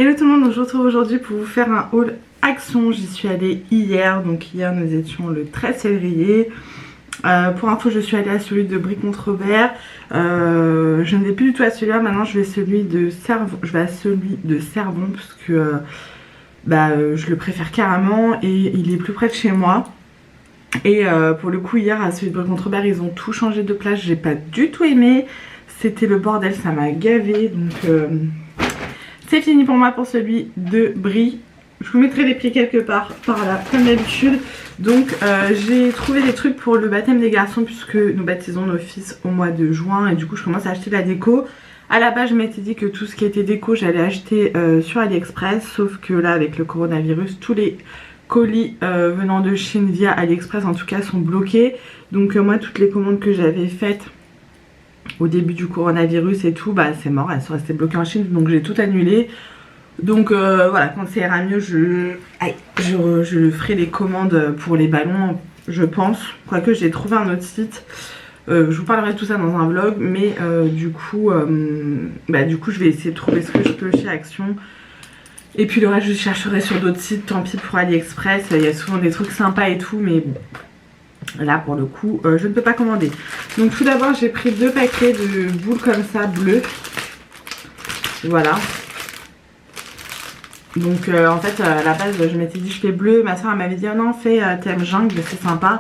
Hello tout le monde, donc je vous retrouve aujourd'hui pour vous faire un haul Action. J'y suis allée hier, donc hier nous étions le 13 février. Pour info, je suis allée à celui de Brie contre Robert. Je ne vais plus du tout à celui-là, maintenant je vais à celui de Servon, parce que je le préfère carrément et il est plus près de chez moi. Et pour le coup, hier à celui de Brie contre Robert, ils ont tout changé de place, j'ai pas du tout aimé. C'était le bordel, ça m'a gavé, donc c'est fini pour moi pour celui de Brie. Je vous mettrai les pieds quelque part par là, comme d'habitude. Donc j'ai trouvé des trucs pour le baptême des garçons, puisque nous baptisons nos fils au mois de juin. Et du coup je commence à acheter de la déco. À la base je m'étais dit que tout ce qui était déco j'allais acheter sur AliExpress. Sauf que là avec le coronavirus, tous les colis venant de Chine via AliExpress en tout cas sont bloqués. Donc moi toutes les commandes que j'avais faites au début du coronavirus et tout, c'est mort, elles sont restées bloquées en Chine, donc j'ai tout annulé. Donc voilà, quand ça ira mieux, je ferai les commandes pour les ballons, je pense. Quoique j'ai trouvé un autre site, je vous parlerai de tout ça dans un vlog, mais du coup je vais essayer de trouver ce que je peux chez Action. Et puis le reste je chercherai sur d'autres sites, tant pis pour AliExpress, il y a souvent des trucs sympas et tout, mais bon. Là pour le coup je ne peux pas commander. Donc tout d'abord j'ai pris 2 paquets de boules comme ça bleues. Voilà. Donc en fait à la base je m'étais dit je fais bleu. Ma soeur m'avait dit oh non fais thème jungle, c'est sympa.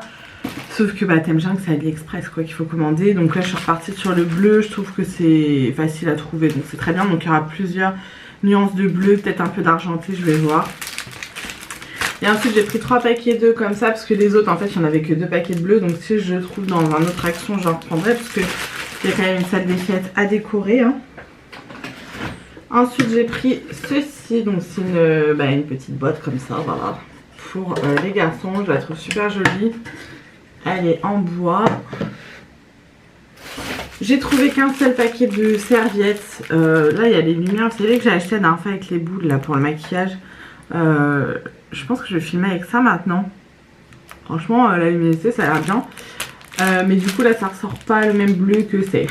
Sauf que thème jungle c'est AliExpress quoi qu'il faut commander. Donc là je suis repartie sur le bleu. Je trouve que c'est facile à trouver, donc c'est très bien. Donc il y aura plusieurs nuances de bleu, peut-être un peu d'argenté, je vais voir. Et ensuite j'ai pris 3 paquets d'œufs comme ça, parce que les autres en fait il n'y en avait que 2 paquets de bleus. Donc si je trouve dans un autre Action j'en reprendrai, parce qu'il y a quand même une salle des fêtes à décorer hein. Ensuite j'ai pris ceci, donc c'est une petite boîte comme ça, voilà, pour les garçons. Je la trouve super jolie, elle est en bois. J'ai trouvé qu'un seul paquet de serviettes, là il y a les lumières, vous savez que j'ai acheté la dernière fois avec les boules là pour le maquillage. Je pense que je vais filmer avec ça maintenant. Franchement la luminosité ça a l'air bien. Mais du coup là ça ressort pas le même bleu que c'est.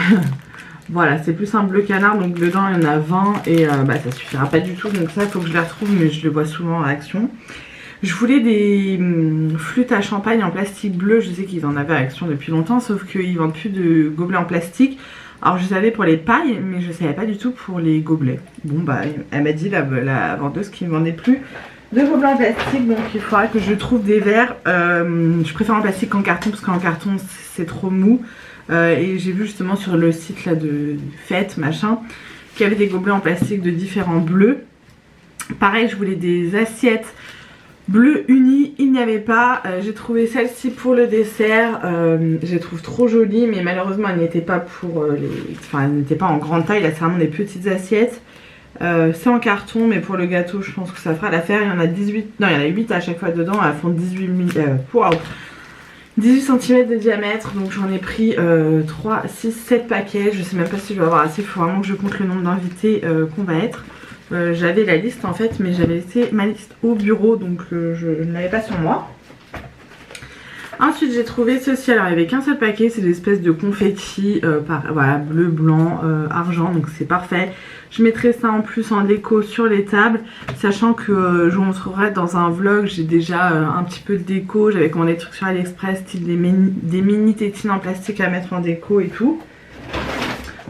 Voilà, c'est plus un bleu canard, donc dedans il y en a 20 et ça suffira pas du tout. Donc ça il faut que je les retrouve, mais je le vois souvent à Action. Je voulais des flûtes à champagne en plastique bleu, je sais qu'ils en avaient à Action depuis longtemps, sauf qu'ils vendent plus de gobelets en plastique. Alors je savais pour les pailles, mais je savais pas du tout pour les gobelets. Bon elle m'a dit la vendeuse qu'il ne vendait plus de gobelets en plastique, donc il faudra que je trouve des verres. Je préfère en plastique qu'en carton, parce qu'en carton c'est trop mou. Et j'ai vu justement sur le site là de fête machin qu'il y avait des gobelets en plastique de différents bleus. Pareil je voulais des assiettes bleu uni, il n'y avait pas. J'ai trouvé celle-ci pour le dessert, je les trouve trop jolies, mais malheureusement elle n'était pas pour elle n'était pas en grande taille, là c'est vraiment des petites assiettes. C'est en carton, mais pour le gâteau je pense que ça fera l'affaire. Il y en a 18, non il y en a 8 à chaque fois dedans, elles font 18 cm de diamètre, donc j'en ai pris 3, 6, 7 paquets. Je sais même pas si je vais avoir assez, il faut vraiment que je compte le nombre d'invités qu'on va être. J'avais la liste en fait, mais j'avais laissé ma liste au bureau, donc je ne l'avais pas sur moi. Ensuite j'ai trouvé ceci, alors il n'y avait qu'un seul paquet, c'est des espèces de confettis voilà, bleu, blanc, argent, donc c'est parfait. Je mettrai ça en plus en déco sur les tables, sachant que je vous montrerai dans un vlog, j'ai déjà un petit peu de déco. J'avais commandé des trucs sur AliExpress, style des mini tétines en plastique à mettre en déco et tout.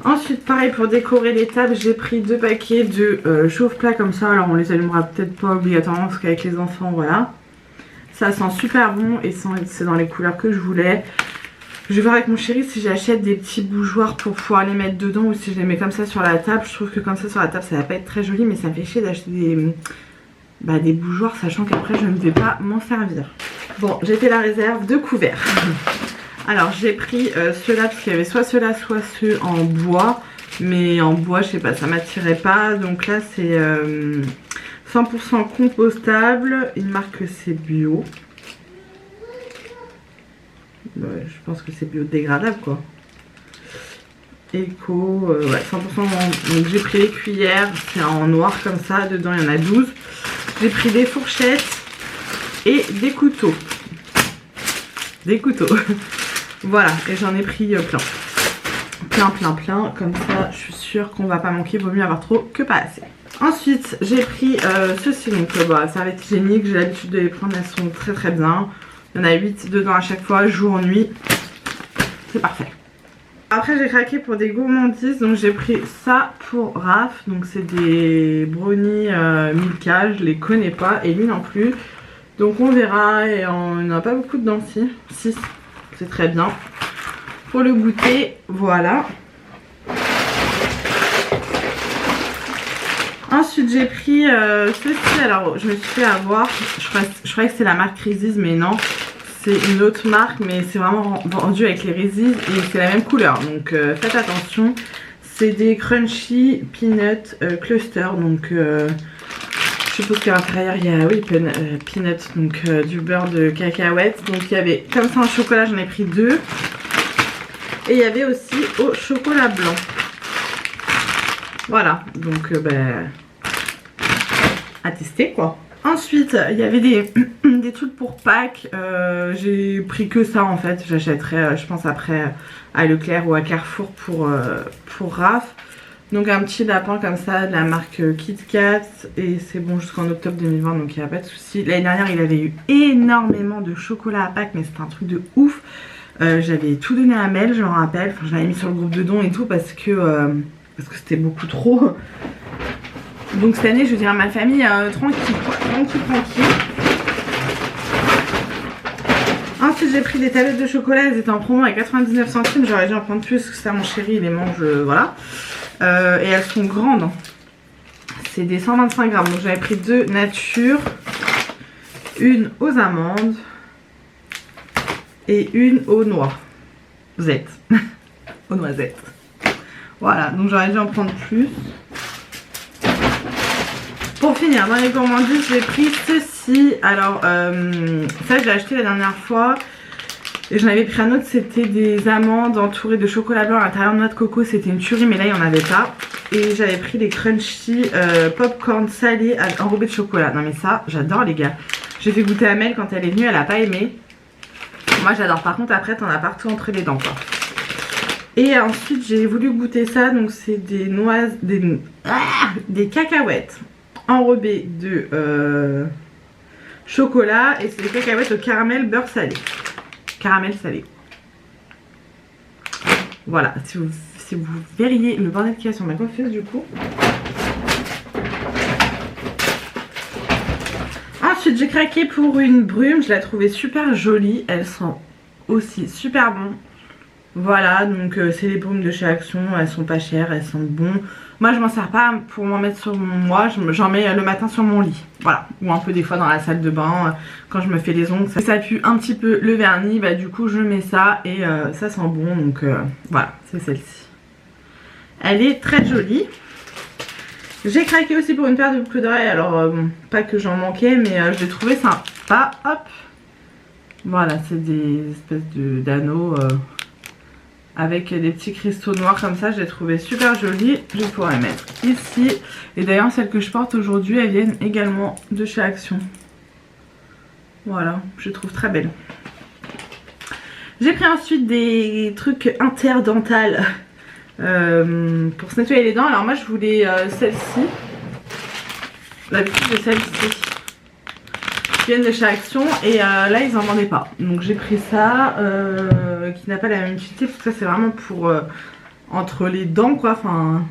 Ensuite pareil pour décorer les tables, j'ai pris 2 paquets de chauffe-plat comme ça. Alors on les allumera peut-être pas obligatoirement, parce qu'avec les enfants voilà. Ça sent super bon et c'est dans les couleurs que je voulais. Je vais voir avec mon chéri si j'achète des petits bougeoirs pour pouvoir les mettre dedans, ou si je les mets comme ça sur la table. Je trouve que comme ça sur la table ça va pas être très joli, mais ça me fait chier d'acheter des bougeoirs sachant qu'après je ne vais pas m'en servir. Bon, j'ai fait la réserve de couverts. Alors j'ai pris ceux-là parce qu'il y avait soit ceux-là soit ceux en bois. Mais en bois je sais pas, ça m'attirait pas. Donc là c'est 100% compostable. Il marque que c'est bio. Je pense que c'est biodégradable quoi. Éco, ouais 100% donc j'ai pris les cuillères, c'est en noir comme ça, dedans il y en a 12. J'ai pris des fourchettes et des couteaux. Voilà, et j'en ai pris plein, comme ça je suis sûre qu'on va pas manquer, vaut mieux avoir trop que pas assez. Ensuite j'ai pris ceci, donc bah, serviettes hygiéniques, j'ai l'habitude de les prendre, elles sont très très bien. Il y en a 8 dedans à chaque fois, jour, nuit, c'est parfait. Après j'ai craqué pour des gourmandises, donc j'ai pris ça pour Raph, donc c'est des brownies Milka, je les connais pas et lui non plus. Donc on verra, et on n'a pas beaucoup dedans, 6, c'est très bien. Pour le goûter, voilà. Ensuite j'ai pris ceci, alors je me suis fait avoir, je croyais que c'était la marque Reese's mais non. C'est une autre marque mais c'est vraiment vendu avec les Reese's et c'est la même couleur. Donc faites attention. C'est des crunchy peanut cluster. Donc je suppose qu'à l'intérieur il y a oui, peanut, donc du beurre de cacahuète. Donc il y avait comme ça en chocolat, j'en ai pris 2. Et il y avait aussi au chocolat blanc. Voilà, donc à tester quoi. Ensuite, il y avait des trucs pour Pâques. J'ai pris que ça en fait. J'achèterai, je pense, après à Leclerc ou à Carrefour pour Raph. Donc un petit lapin comme ça de la marque Kit Kat. Et c'est bon jusqu'en octobre 2020, donc il n'y a pas de souci. L'année dernière, il avait eu énormément de chocolat à Pâques, mais c'était un truc de ouf. J'avais tout donné à Mel, je me rappelle. Enfin, je l'avais mis sur le groupe de dons et tout parce que c'était beaucoup trop. Donc cette année je dirais à ma famille tranquille quoi, tranquille. Ensuite j'ai pris des tablettes de chocolat, elles étaient en promo à 99 centimes, j'aurais dû en prendre plus parce que ça mon chéri il les mange, voilà. Et elles sont grandes, hein. C'est des 125 grammes, donc j'avais pris 2 nature, une aux amandes et une aux noix, aux noisettes. Voilà, donc j'aurais dû en prendre plus. Pour finir, dans les gourmandises, j'ai pris ceci. Alors, ça, je l'ai acheté la dernière fois. Et j'en avais pris un autre, c'était des amandes entourées de chocolat blanc à l'intérieur de noix de coco. C'était une tuerie, mais là, il n'y en avait pas. Et j'avais pris des crunchy popcorn salés enrobés de chocolat. Non, mais ça, j'adore, les gars. J'ai fait goûter à Mel quand elle est venue, elle n'a pas aimé. Moi, j'adore. Par contre, après, t'en as partout entre les dents, quoi. Et ensuite, j'ai voulu goûter ça. Donc, c'est des des cacahuètes enrobé de chocolat et c'est des cacahuètes au caramel beurre salé. Caramel salé. Voilà, si vous verriez le bordel qu'il y a sur ma coiffeuse du coup. Ensuite j'ai craqué pour une brume, je la trouvais super jolie, elles sont aussi super bonnes. Voilà, donc c'est les brumes de chez Action, elles sont pas chères, elles sont bonnes. Moi je m'en sers pas pour m'en mettre sur moi, j'en mets le matin sur mon lit. Voilà, ou un peu des fois dans la salle de bain, quand je me fais les ongles. Ça pue un petit peu le vernis, bah du coup je mets ça et ça sent bon. Donc voilà, c'est celle-ci. Elle est très jolie. J'ai craqué aussi pour une paire de boucles d'oreilles, alors pas que j'en manquais, mais je l'ai trouvé sympa. Hop, voilà, c'est des espèces d'anneaux avec des petits cristaux noirs comme ça, je l'ai trouvé super jolie. Je pourrais mettre ici. Et d'ailleurs celles que je porte aujourd'hui, elles viennent également de chez Action. Voilà, je les trouve très belles. J'ai pris ensuite des trucs interdentales pour se nettoyer les dents. Alors moi je voulais celle-ci. L'habitude de celle-ci qui viennent de chez Action et là ils en vendaient pas, donc j'ai pris ça qui n'a pas la même utilité parce que ça c'est vraiment pour entre les dents quoi, enfin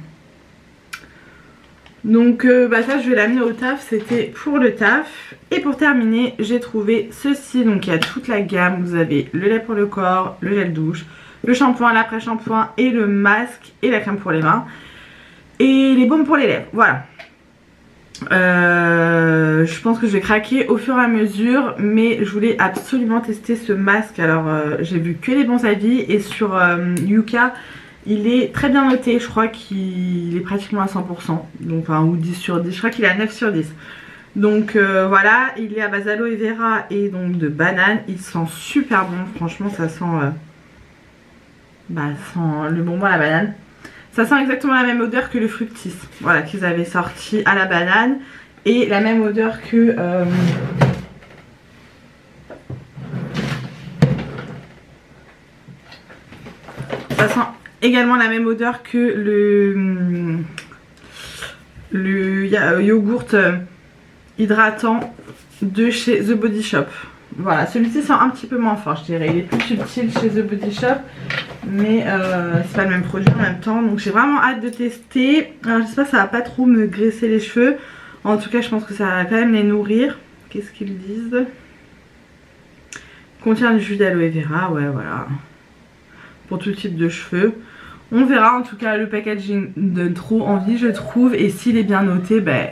donc bah ça je vais l'amener au taf, c'était pour le taf. Et pour terminer j'ai trouvé ceci, donc il y a toute la gamme, vous avez le lait pour le corps, le gel douche, le shampoing, l'après-shampoing et le masque et la crème pour les mains et les baumes pour les lèvres, voilà. Je pense que je vais craquer au fur et à mesure, mais je voulais absolument tester ce masque. Alors j'ai vu que les bons avis et sur Yuka il est très bien noté, je crois qu'il est pratiquement à 100%, donc enfin, ou 10 sur 10, je crois qu'il est à 9 sur 10. Donc voilà, il est à base d'aloe vera et donc de banane, il sent super bon, franchement ça sent, sent le bonbon à la banane. Ça sent exactement la même odeur que le fructis, voilà, qu'ils avaient sorti à la banane. Et la même odeur que... ça sent également la même odeur que le yogourt hydratant de chez The Body Shop. Voilà, celui-ci c'est un petit peu moins fort, je dirais. Il est plus subtil chez The Body Shop, mais c'est pas le même produit en même temps. Donc j'ai vraiment hâte de tester. Alors j'espère que ça va pas trop me graisser les cheveux. En tout cas, je pense que ça va quand même les nourrir. Qu'est-ce qu'ils disent? Contient du jus d'aloe vera, ouais voilà. Pour tout type de cheveux. On verra, en tout cas le packaging donne trop envie je trouve. Et s'il est bien noté, ben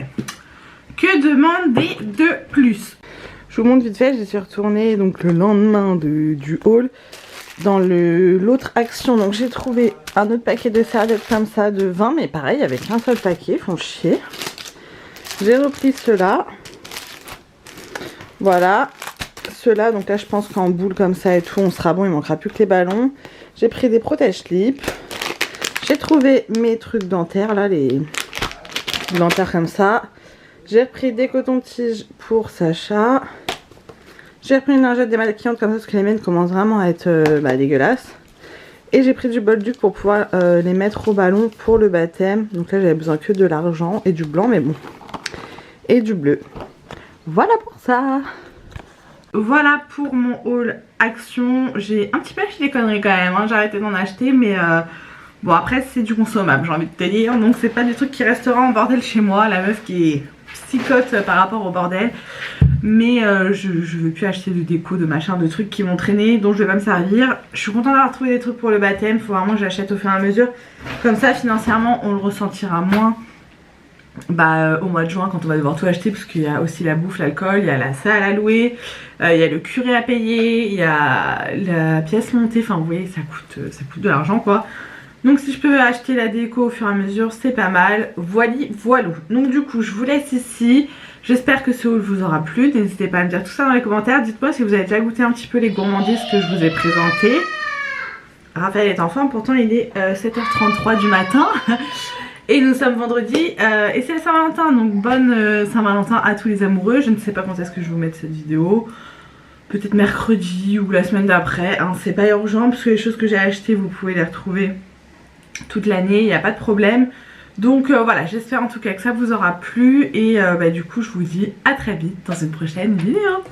que demander de plus? Je vous montre vite fait, j'y suis retournée donc le lendemain du haul dans l'autre Action. Donc j'ai trouvé un autre paquet de serviettes comme ça de 20, mais pareil, il n'y avait qu'un seul paquet, ils font chier. J'ai repris ceux-là. Voilà. Ceux-là, donc là je pense qu'en boule comme ça et tout, on sera bon, il manquera plus que les ballons. J'ai pris des protège-slips. J'ai trouvé mes trucs dentaires, là, les dentaires comme ça. J'ai repris des cotons-tiges pour Sacha. J'ai repris une lingette démaquillante comme ça parce que les miennes commencent vraiment à être dégueulasses. Et j'ai pris du bolduc pour pouvoir les mettre au ballon pour le baptême. Donc là j'avais besoin que de l'argent et du blanc, mais bon. Et du bleu. Voilà pour ça. Voilà pour mon haul Action. J'ai un petit peu acheté des conneries quand même, hein. J'ai arrêté d'en acheter, mais bon après c'est du consommable, j'ai envie de te dire. Donc c'est pas du truc qui restera en bordel chez moi. La meuf qui est psychote par rapport au bordel. Mais je veux plus acheter de déco, de machin, de trucs qui vont traîner, dont je vais pas me servir. Je suis contente d'avoir trouvé des trucs pour le baptême. Faut vraiment que j'achète au fur et à mesure. Comme ça financièrement on le ressentira moins au mois de juin quand on va devoir tout acheter, parce qu'il y a aussi la bouffe, l'alcool, il y a la salle à louer, il y a le curé à payer, il y a la pièce montée, enfin vous voyez ça coûte de l'argent quoi. Donc si je peux acheter la déco au fur et à mesure c'est pas mal. Voilà. Donc du coup je vous laisse ici. J'espère que ce haul vous aura plu. N'hésitez pas à me dire tout ça dans les commentaires. Dites-moi si vous avez déjà goûté un petit peu les gourmandises que je vous ai présentées. Raphaël est en forme, pourtant il est 7h33 du matin. Et nous sommes vendredi et c'est la Saint-Valentin, donc bonne Saint-Valentin à tous les amoureux. Je ne sais pas quand est-ce que je vais vous mettre cette vidéo. Peut-être mercredi ou la semaine d'après, hein. C'est pas urgent parce que les choses que j'ai achetées vous pouvez les retrouver toute l'année, il n'y a pas de problème. Donc voilà, j'espère en tout cas que ça vous aura plu et du coup je vous dis à très vite dans une prochaine vidéo.